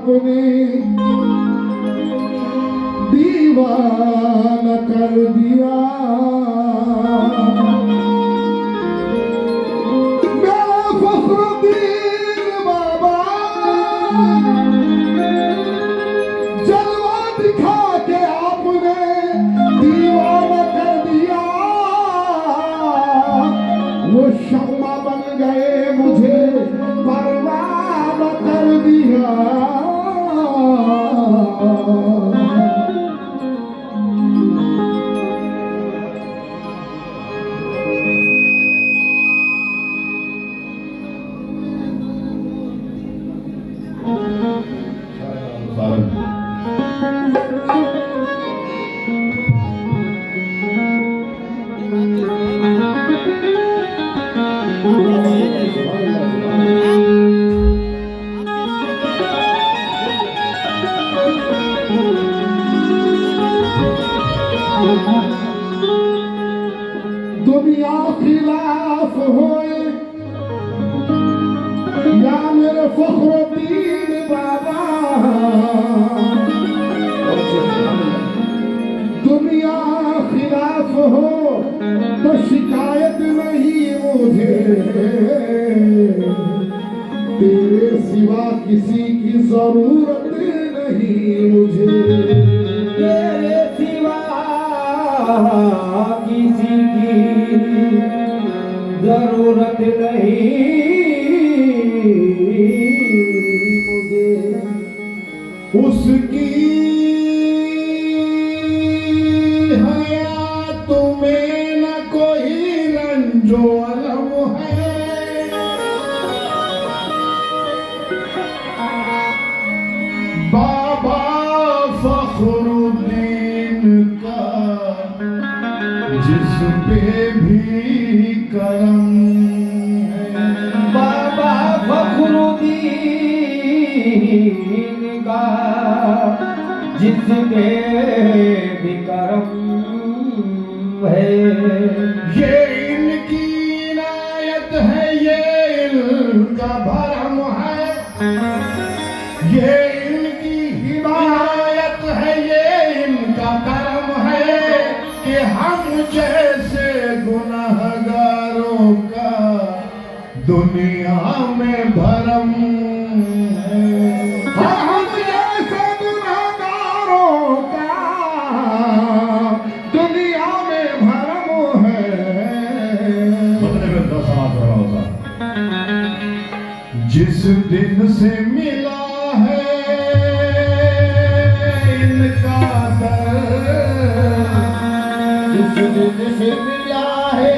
आपने दीवाना कर दिया। मेरा फखरुद्दीन बाबा जलवा दिखा के आपने दीवाना कर दिया। वो शम्मा बन गए मुझे परवाना कर दिया। दुनिया खिलाफ होए या मेरे फखरुद्दीन बाबा, दुनिया खिलाफ हो तो शिकायत नहीं मुझे। तेरे सिवा किसी की जरूरत नहीं मुझे। तेरे सिवा किसी की जरूरत नहीं मुझे। उसकी हयात में न कोई रंजो अलम है। बाबा फखरुद्दीन का जिस पे भी करम है। बाबा फखरुद्दीन का जिस पे भी करम है। ये इनकी इनायत है, ये इनका भरम है। ये इनकी हिदायत है, ये इनका करम है कि हम जैसे गुनहगारों का दुनिया में भरम है। हम जैसे गुनहगारों का दुनिया में भरम है। जिस दिन से मिला है इनका दर, जिस दिन से मिला है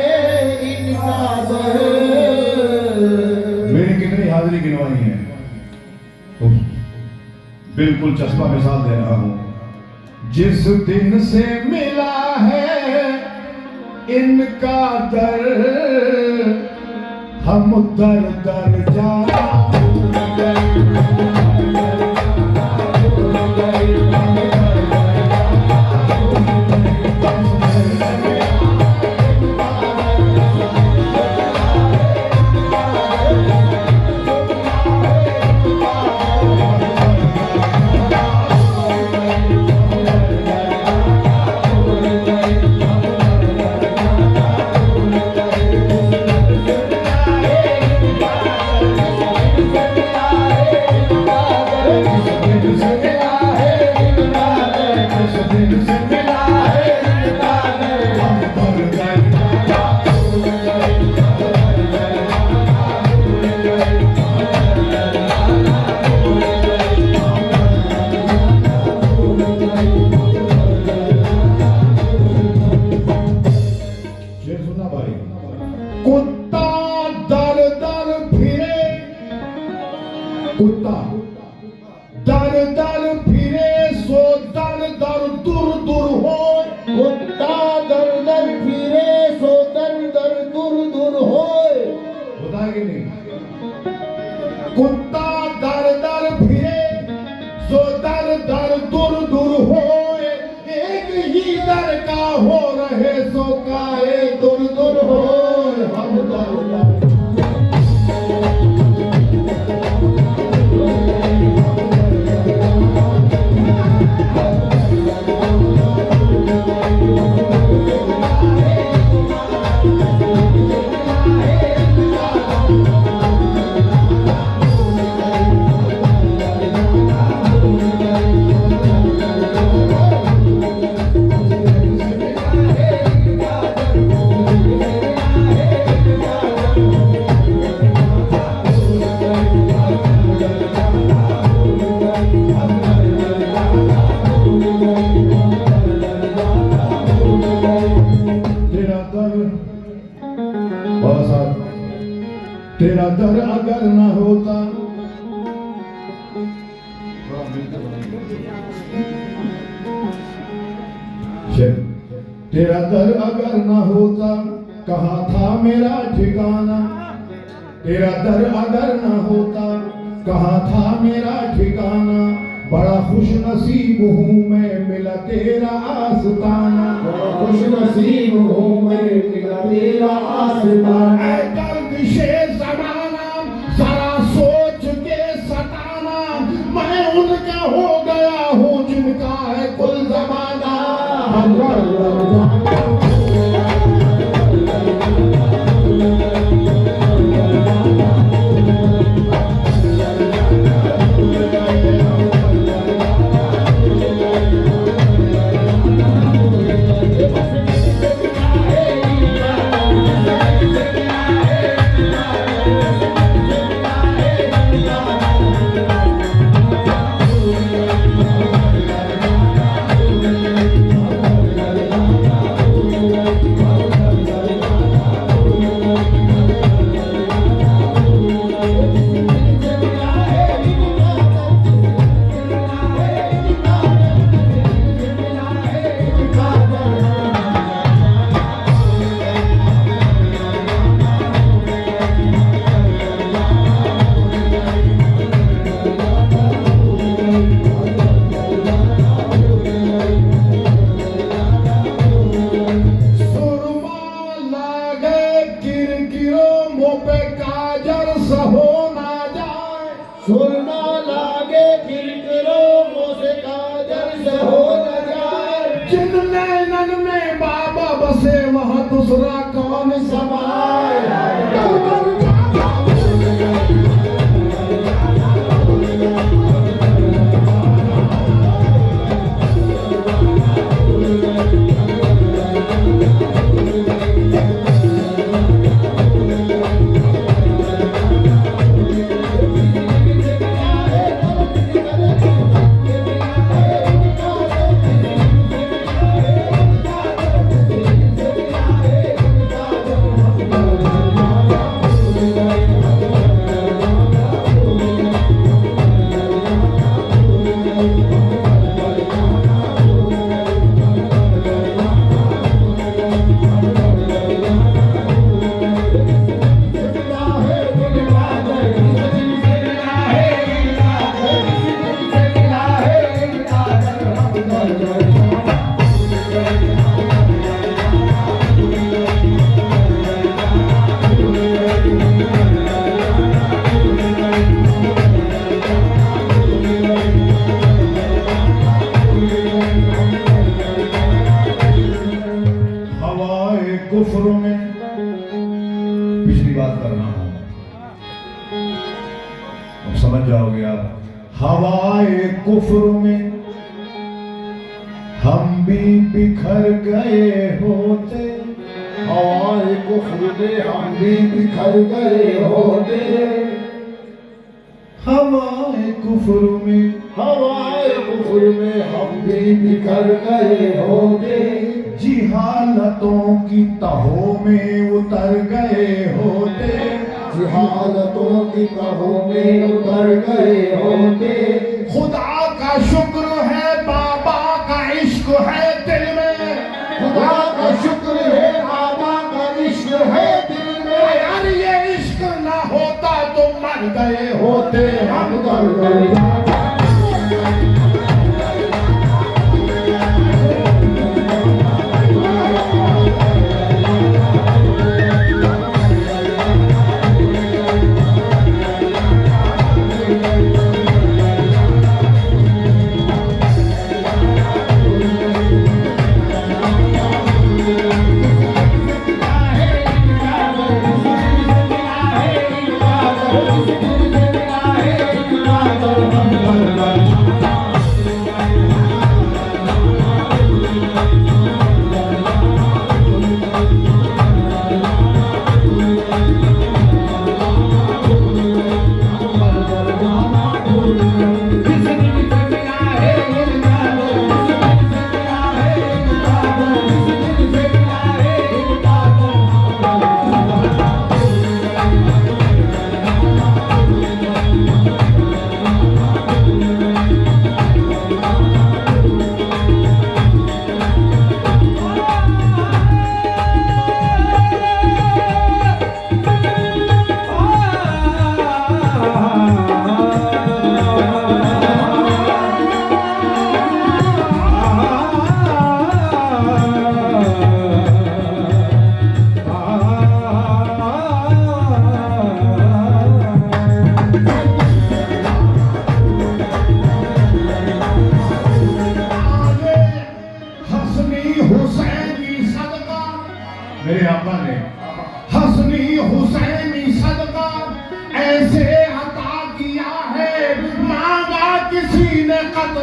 इनका दर। मेरी कितनी हाजिरी गिनवाई है तो बिल्कुल चस्पा मिसाल दे रहा हूं। जिस दिन से मिला है इनका दर, हम दर दर जाना कुत्ता दर दर फिरे, कुत्ता दर दर फिरे सो दर दर दूर दूर हो। कुत्ता दर दर फिरे सो दर दर दूर दूर होए। होता है कि नहीं? कुत्ता दर दर फिरे सो दर दर दूर दूर होए। एक ही दर का हो रहे सो काए दूर दूर होए। हम दर दर तेरा दर अगर न होता, तेरा दर अगर न होता, कहाँ था मेरा ठिकाना। तेरा दर अगर न होता, कहाँ था मेरा ठिकाना। बड़ा खुश नसीब हूँ मैं, मिला तेरा आस्ताना। बड़ा खुश नसीब हूँ मैं, मिला तेरा आस्ताना। ऐ गर्दिशे ज़माना जरा सोच के सताना, मैं उनका हो गया हूँ जिनका है कुल ज़माना। सुरमा लागे किरकिरों से काजल से हो न जाए। जिन नैनन में बाबा बसे वहाँ दूसरा कौन समाए। कुफ्र में पिछली बात कर रहा हूं, अब समझ जाओगे आप। हवाए कुफ्र में हम भी बिखर गए होते। हवाए कुफ्र में हम भी बिखर गए होते। हवाए कुफ्र में, हवाए कुफ्र में हम भी बिखर गए होते। जिहालतों की तहों में उतर गए होते। जिहालतों की तहों में उतर गए होते। खुदा का शुक्र है, बाबा का इश्क है दिल में। खुदा का शुक्र है, बाबा का इश्क है दिल में। अगर ये इश्क ना होता तो मर गए होते हम। कर गए हम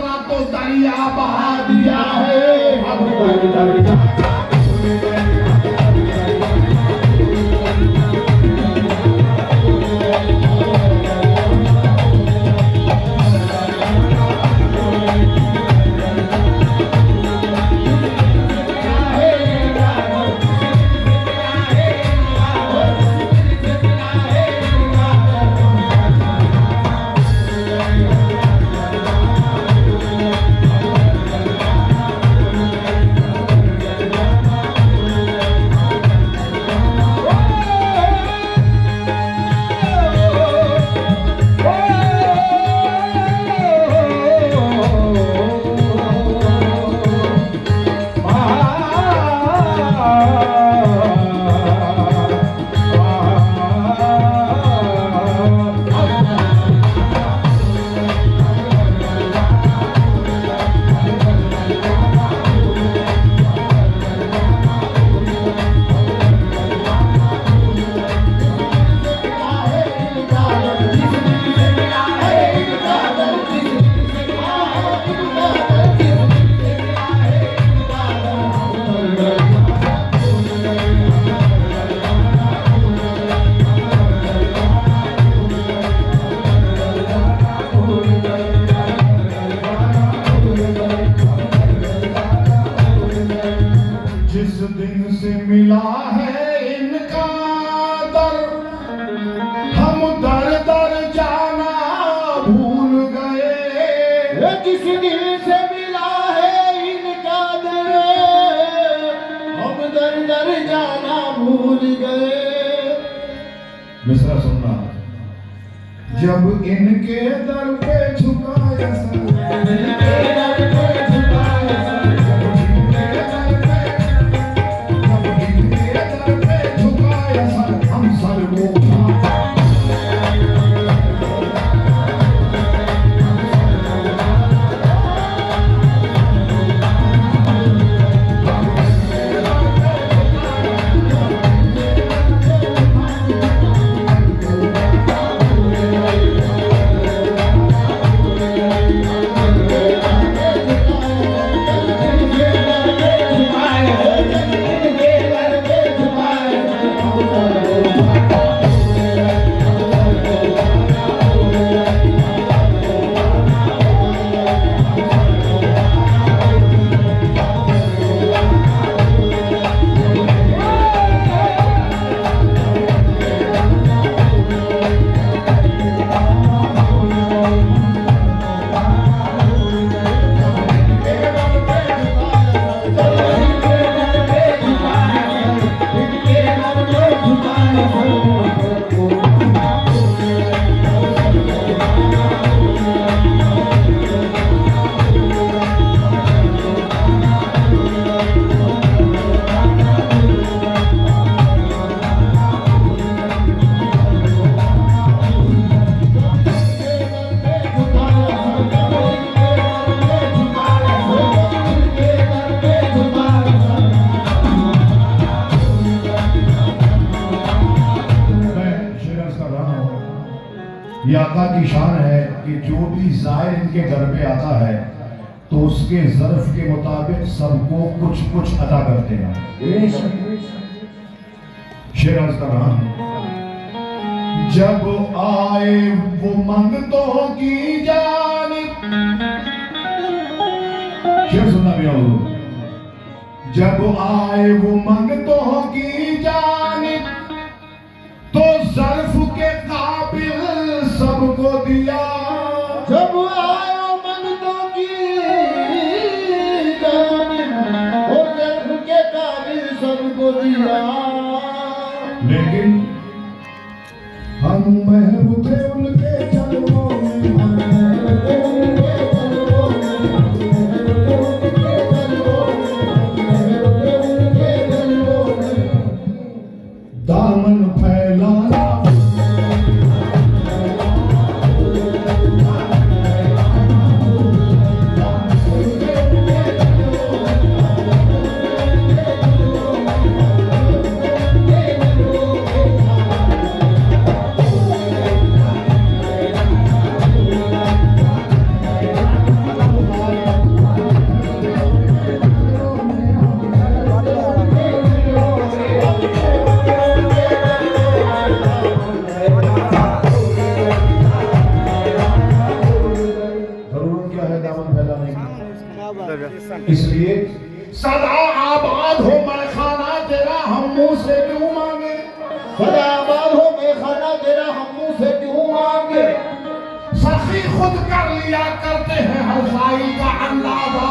इतना तो दरिया बहा दिया है। अब दर दर जाना मिला है इनका दर, हम दर दर जाना भूल गए। जिस दिल से मिला है इनका दर, हम दर दर जाना भूल गए। मिसरा सुनना, जब इनके दर पे झुकाया सर, ये आका की शान है कि जो भी ज़ाहिर इनके घर पे आता है तो उसके ज़र्फ के मुताबिक सबको कुछ कुछ अदा करते हैं। शेर अर्ज़ कर रहा हूं, जब आए वो मंगतों की जानिब, शेर सुनना भी हो, जब आए वो मंगतों की जानिब तो ज़र्फ के काबिल सबको दिया। जब आयो मंगतों की जानिब और ज़र्फ के काबिल सबको दिया। लेकिन हम महबूब थे उनके चरणों में, दामन फैलाना इसलिए सदा आबाद हो मैं खाना तेरा, हम मुंह से क्यों मांगे। सदा आबाद हो मैं खाना तेरा, हम मुंह से क्यों मांगे। सखी खुद कर लिया करते हैं हसाई का अंदाजा।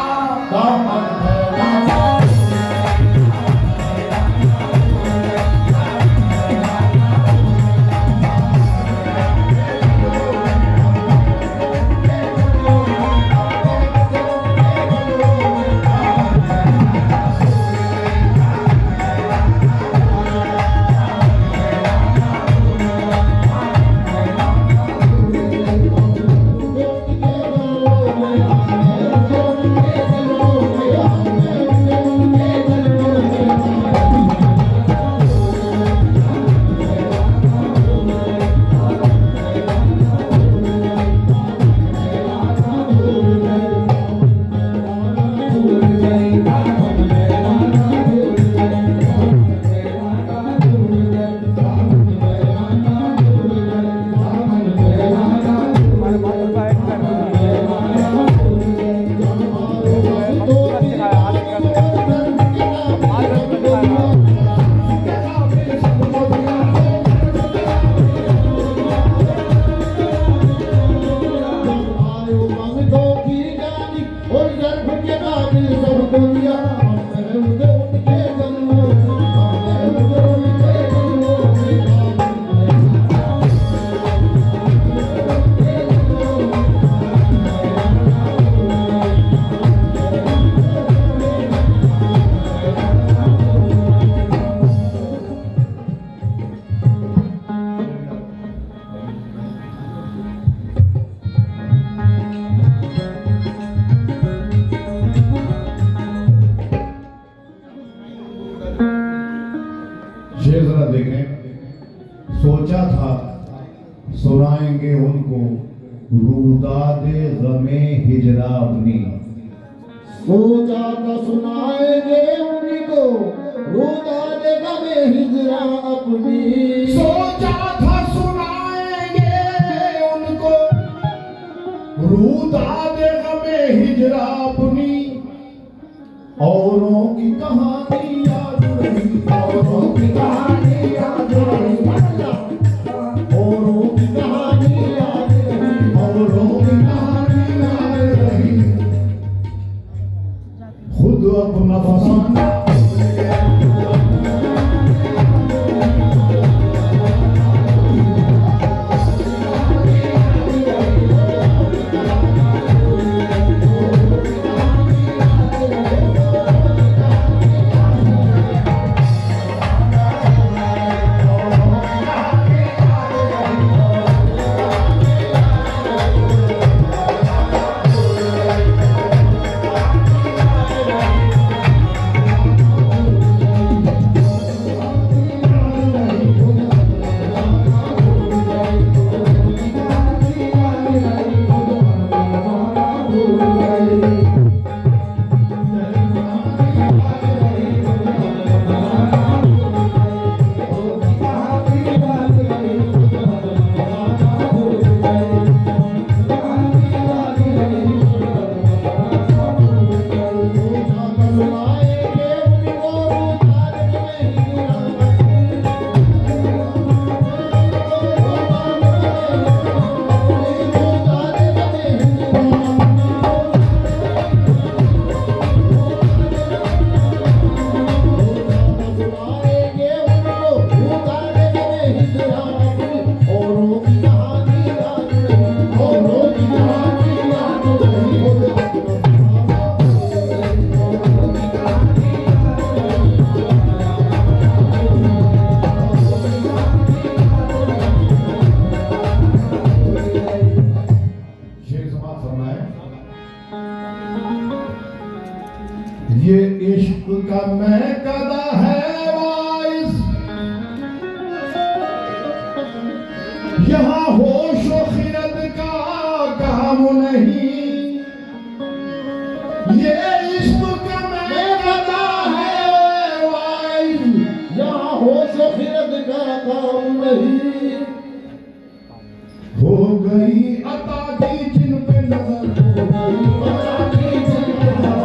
शेर जरा देखें। सोचा था सुनाएंगे उनको रूदादे गमे हिजरा अपनी। सोचा था सुनाएंगे उनको रूदादे गमे हिजरा अपनी। सोचा था सुनाएंगे उनको रूदादे गमे हिजरा अपनी। औरों की कहानी याद रही, औरों की कहानी याद रही, औरों की कहानी याद रही, औरों की कहानी याद रही। खुद अपना फसाना ये इश्क का महकदा है वाइस, यहाँ होश व खिरद का काम नहीं। ये इश्क का महकदा है वाइस, यहाँ होश व खिरद का काम नहीं। हो गई अता की जिन पे नजर, हो गई अता की जिन पे नजर,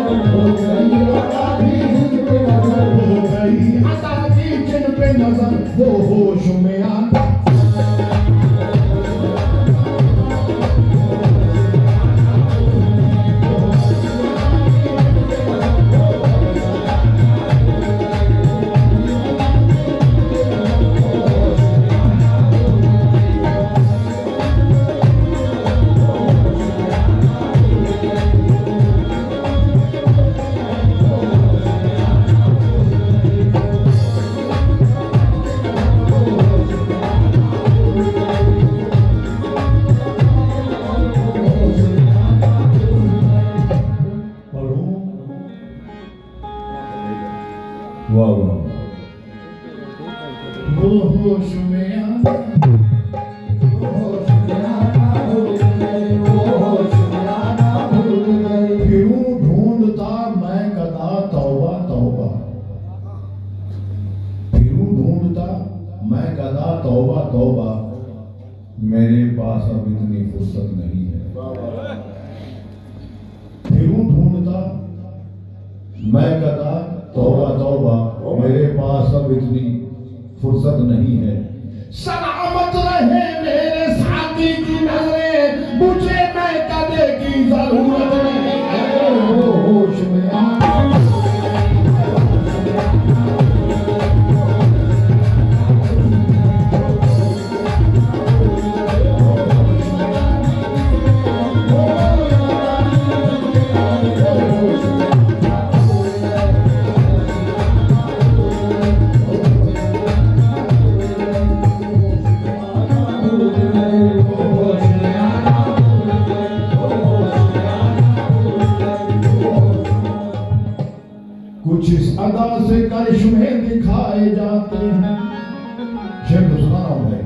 वाह वाह वाह। वो होश में आना, वो होश में आना भूल गए, वो होश में आना भूल गए। फिरूं ढूंढता मैं कदा तौबा तौबा, फिरूं ढूंढता मैं कदा तौबा तौबा, मेरे पास अब इतनी फुर्सत नहीं है। फिरूं ढूंढता मैं कदा तौबा तौबा, मेरे पास अब इतनी फुर्सत नहीं है। सलामत रहे मेरे साथी की नजरें, मुझे मैं कदे की जरूरत नहीं है। वो होश में आना, कुछ इस अदा से करिश्मे दिखाए जाते हैं। शेर तो सुना रहा हूं भाई।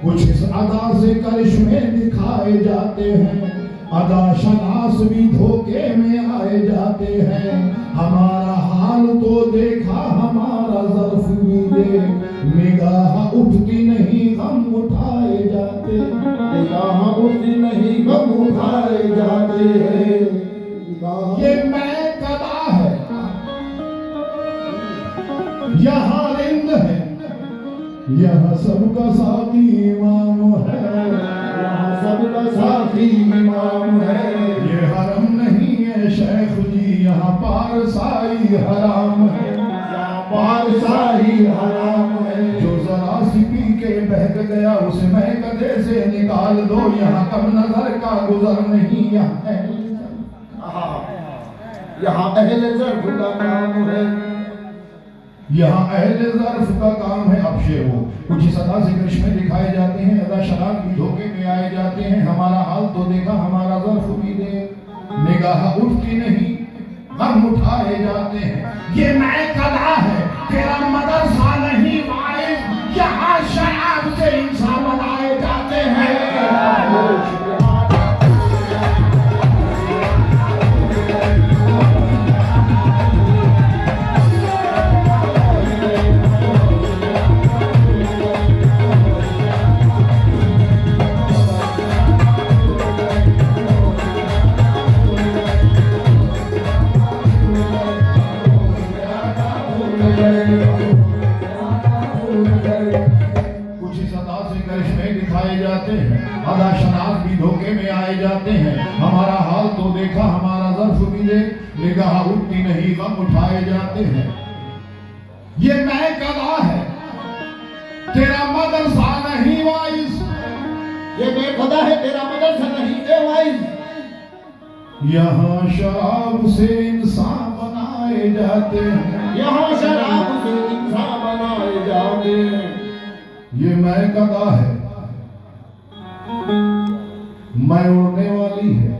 कुछ इस अदा से करिश्मे दिखाए जाते हैं, अदा शनास भी धोखे में आए जाते हैं। हमारा हाल तो देखा, हमारा ज़र्फ भी देख, निगाह उठती नहीं गम उठाए जाते, निगाह उठती नहीं गम उठाए जाते हैं। ये मैं कदा है, यहाँ रिंद है, यहाँ सबका साथी इमाम है, यहाँ सबका साथी इमाम है। ये हरम नहीं है शेख जी, यहाँ पारसाई हराम है, यहाँ पारसाई हराम है। जो जरा सी पी के बहक गया उसे मैं गधे से निकाल दो, यहाँ कम नजर का गुजर नहीं यहाँ है। यहाँ अहले ज़र्फ़ का काम है, यहाँ अहले ज़र्फ़ का काम है। अब शेर हो कुछ इस अदा से करिश्मे दिखाए जाते हैं, अदा शराब भी धोखे में आए जाते हैं। हमारा हाल तो देखा, हमारा ज़र्फ़ भी दे, निगाह उठती नहीं गम उठाए जाते हैं। ये मैं कदा है, तेरा मदरसा नहीं वाइज, यहाँ शराब से इंसान बनाए जाते हैं। कुछ इस अदा से करिश्मे दिखाए जाते हैं, अदा शनास भी धोखे में आए जाते हैं। हमारा हाल तो देखा, हमारा ज़र्फ़ भी दे, निगाह उठती नहीं गम उठाए जाते हैं। ये मैं कदा है, तेरा मदरसा नहीं वाइज, ये मैं कदा है, तेरा मदरसा नहीं है वाइज। यहाँ शराब से इंसान बनाए जाते हैं, यहाँ शराब से इंसान बनाए जाते हैं। ये मैं कदा है, मैं उड़ने वाली है,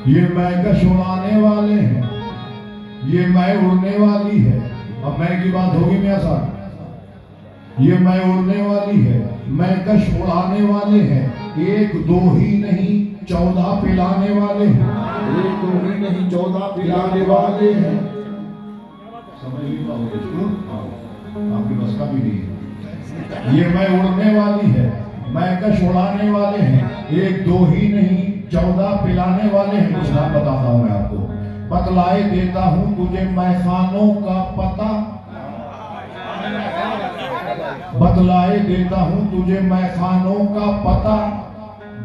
ये मैं कश उड़ाने वाले हैं, ये मैं उड़ने वाली है। अब मैं की बात होगी मियां साहब। ये मैं उड़ने वाली है, मैं कश उड़ाने वाले हैं, एक दो ही नहीं 14 पिलाने वाले हैं, एक दो ही नहीं 14 पिलाने वाले हैं। समझ नहीं पाओगे इसको, आपकी बस का भी नहीं है। ये मैं उड़ने वाली है, मैं कश उड़ाने वाले हैं, एक दो ही नहीं 14 पिलाने वाले हैं। कुछ नाम बताता हूँ मैं आपको, बतलाए देता हूँ तुझे मैं खानों का पता, बतलाए देता हूँ तुझे मैं खानों का पता।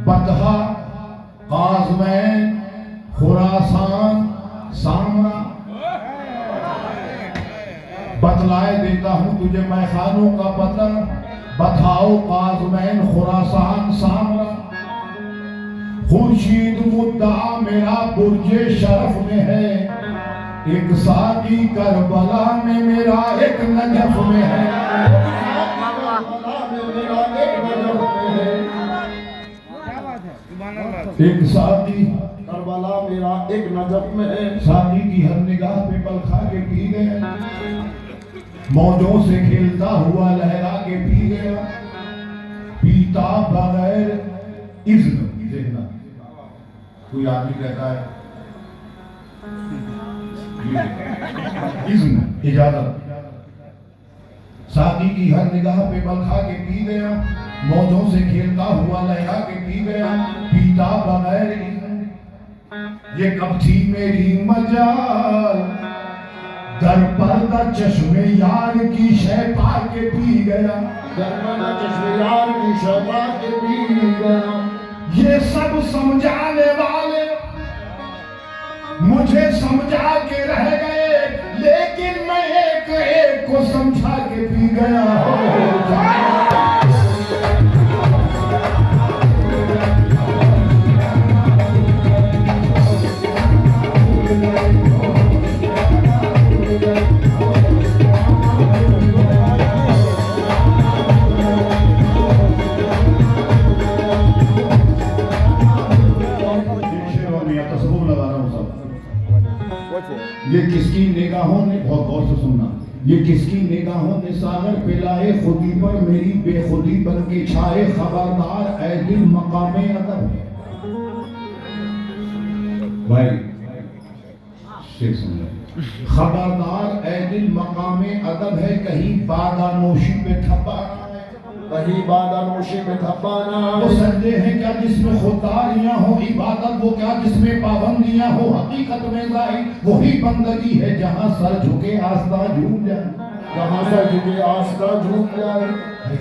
बतहा, काज़मैन, खुरासान, सामरा, बतलाए देता हूँ तुझे मैं खानों का पता। बताओ काज़मैन, खुरासान, सामरा। खुर्शीद मुद्दा मेरा बुर्जे शरफ में है, एक साकी करबला में मेरा एक नजफ में है। एक साकी करबला मेरा एक नजर में है। साथी की हर निगाह पे पल खा के पी गया, मौजों से खेलता हुआ लहरा के पी गया, पीता बगैर इज्न। देखना कोई आदमी कहता है इज्न, इजाजत। साथी की हर निगाह पे पल खा के पी गया, मौजों से खेलता हुआ लहरा के पी गया, पीता बगैर इज्न। ये कब थी मेरी मजाल, दर पर्दा चश्मे यार की शय पा के पी गया, दर पर्दा चश्मे यार की शय पा के पी गया। ये सब समझाने वाले मुझे समझा के रह गए, लेकिन मैं एक एक को समझा के पी गया। ये किसकी निगाहों ने, बहुत गौर से सुनना, ये किसकी निगाहों ने सागर पिलाए खुदी पर मेरी बेखुदी बन के छाए, खबरदार ऐ दिल मकामे अदब है। भाई शेख सुन ले, खबरदार ऐ दिल मकामे अदब है, कहीं बादानोशी पे थप्पा, कहीं बादानोशी में थप्पाना। वो संजय है क्या जिसमें खुदारियां हो इबादत, वो क्या जिसमें पाबंदियां हो हकीकत में जाहिर, वही बंदगी है जहां सर झुके आस्था झूम जाए, जहां सर झुके आस्था झूम जाए।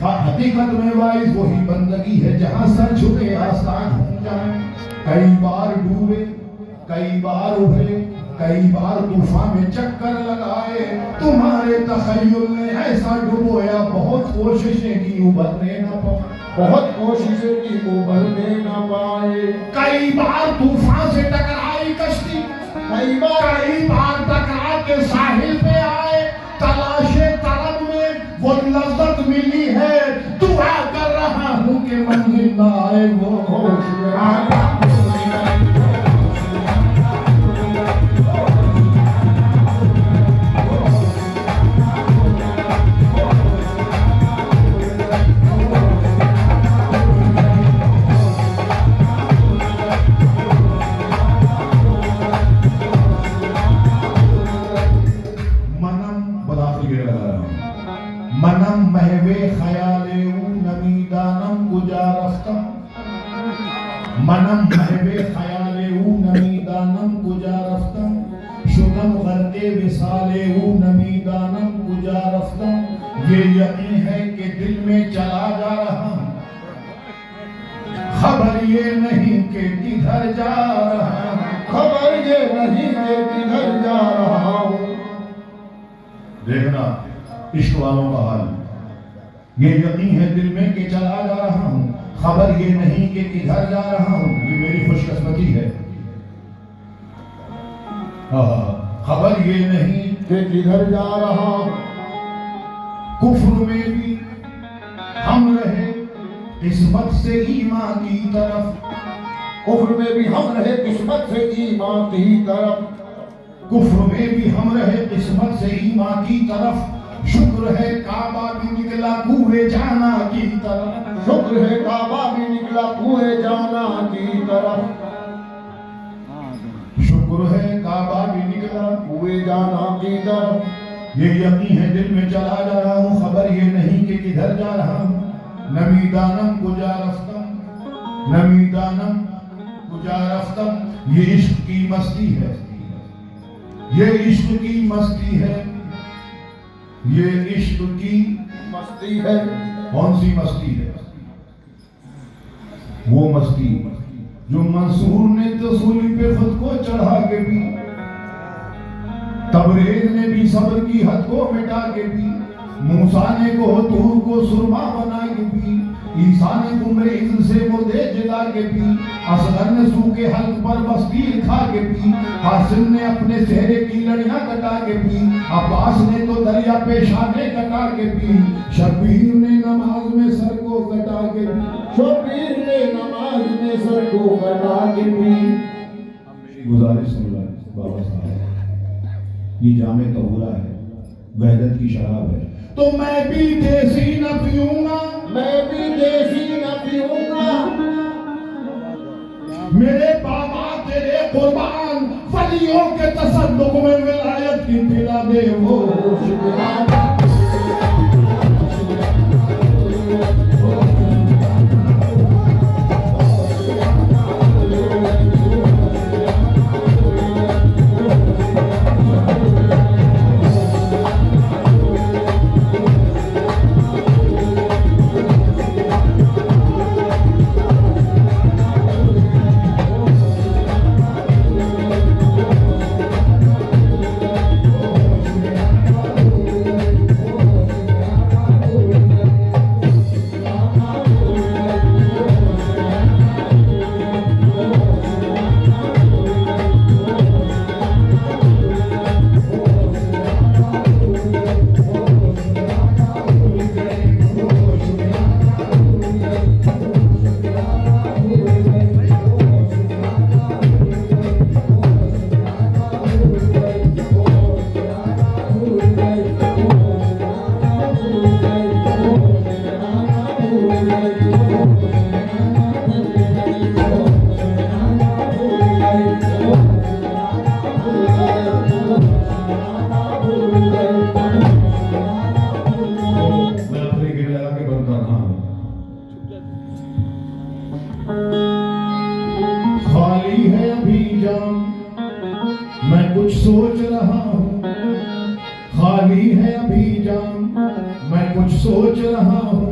हकीकत में वाइज वही बंदगी है जहां सर झुके आस्था झूम जाए। कई बार डूबे, कई बार उभरे, कई बार तूफान में चक्कर लगाए, तुम्हारे तखय्युल ने ऐसा डुबोया, बहुत कोशिशें की उभरने न पाए, बहुत कोशिशें की उभरने न पाए। कई बार तूफान से टकराई कश्ती, कई बार टकरा के साहिल पे आए, तलाशे तलब में वो लज्जत मिली है, दुआ कर रहा हूँ कि मंजिल न आए वो होश में आए। मनम महवे ख्याले नमीदानम गुजारफ्ता, मनम महवे ख्याले नमीदानम गुजारफ्ता, शुदम गरके विसाले नमीदानम गुजारफ्ता। ये यकीन है कि दिल में चला जा रहा हूं, खबर ये नहीं कि किधर जा रहा हूं, खबर ये नहीं कि किधर जा रहा हूं। देखना इश्क वालों का हाल, ये यकीन है दिल में कि चला जा रहा हूँ, खबर ये नहीं कि किधर जा रहा हूँ, ये मेरी खुशकिस्मती है। खबर ये नहीं कि किधर जा रहा हूँ। कुफ्र में भी हम रहे किस्मत से ईमान की तरफ, कुफ्र में भी हम रहे किस्मत से ईमान की तरफ, कुफ्र में भी हम रहे किस्मत से ईमान की तरफ। शुक्र है काबा भी निकला कुए जाना की तरफ, शुक्र है काबा भी निकला कुए जाना की तरफ, शुक्र है काबा भी निकला कुए जाना की तरफ। ये यकीन है दिल में चला जा रहा हूँ, खबर ये नहीं कि किधर जा रहा हूँ। नमीदानम गुजारफ्तम, नमीदानम गुजारफ्तम। ये इश्क की मस्ती है, ये इश्क की मस्ती है, ये इश्क की मस्ती है। कौन सी मस्ती है? वो मस्ती जो मंसूर ने तो सूली पे खुद को चढ़ा के भी, तबरेज ने भी सब्र की हद को मिटा के भी, मूसा ने को तूर को सुरमा बना के भी, ईसा ने गुमरेज से मुर्दे जला के भी, असगर ने सूखे हल्क पर बस्तीर खा के भी, हासिम ने अपने चेहरे की लड़ियां कटा के भी, अब्बास ने तो दरिया पेशाने कटा के भी, शबीर ने नमाज में सर को कटा के भी, शबीर ने नमाज में सर को कटा के भी। गुजारिश सुन रहा है बाबा साहब, ये जामे तहूरा है, वहदत की शराब है, तो मैं भी देसी न पीऊंगा, मैं भी देसी न पीऊंगा, मेरे बाबा तेरे कुर्बान, वलियों के तसद्दुक में विलायत की पिला दे वो शुक्राना। खाली है अभी जाम, मैं कुछ सोच रहा हूँ, खाली है अभी जाम, मैं कुछ सोच रहा हूँ,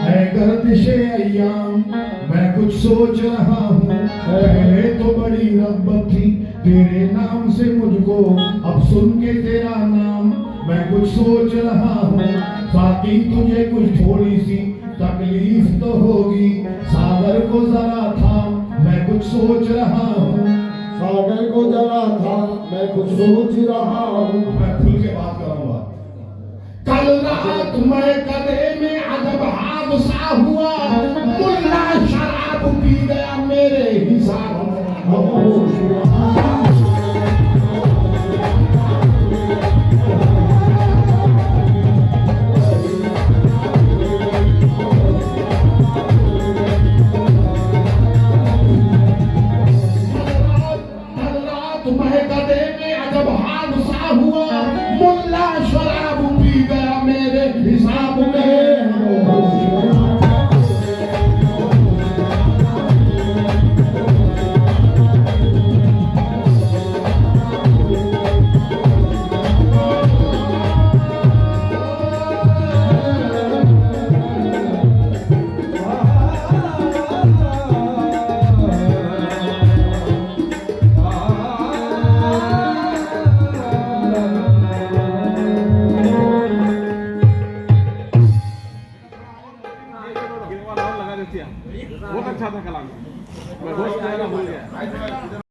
है गर्दिशे अय्याम, मैं कुछ सोच रहा हूँ, पहले तो बड़ी रग़बत थी तेरे नाम से मुझको, अब सुन के तेरा नाम मैं कुछ सोच रहा हूँ, साकी तुझे कुछ थोड़ी सी तकलीफ तो होगी, सागर को जरा थाम, मैं कुछ सोच रहा हूँ, सागर को जरा था मैं कुछ सोच रहा हूँ। मैं खुल के बात करूंगा। कल रात मैं कदे में अजब हादसा हुआ, मुल्ला शराब पी गया मेरे हिसाब में। हुआ मुल्ला शराब पी गया मेरे हिसाब में। बहुत अच्छा था कलाम।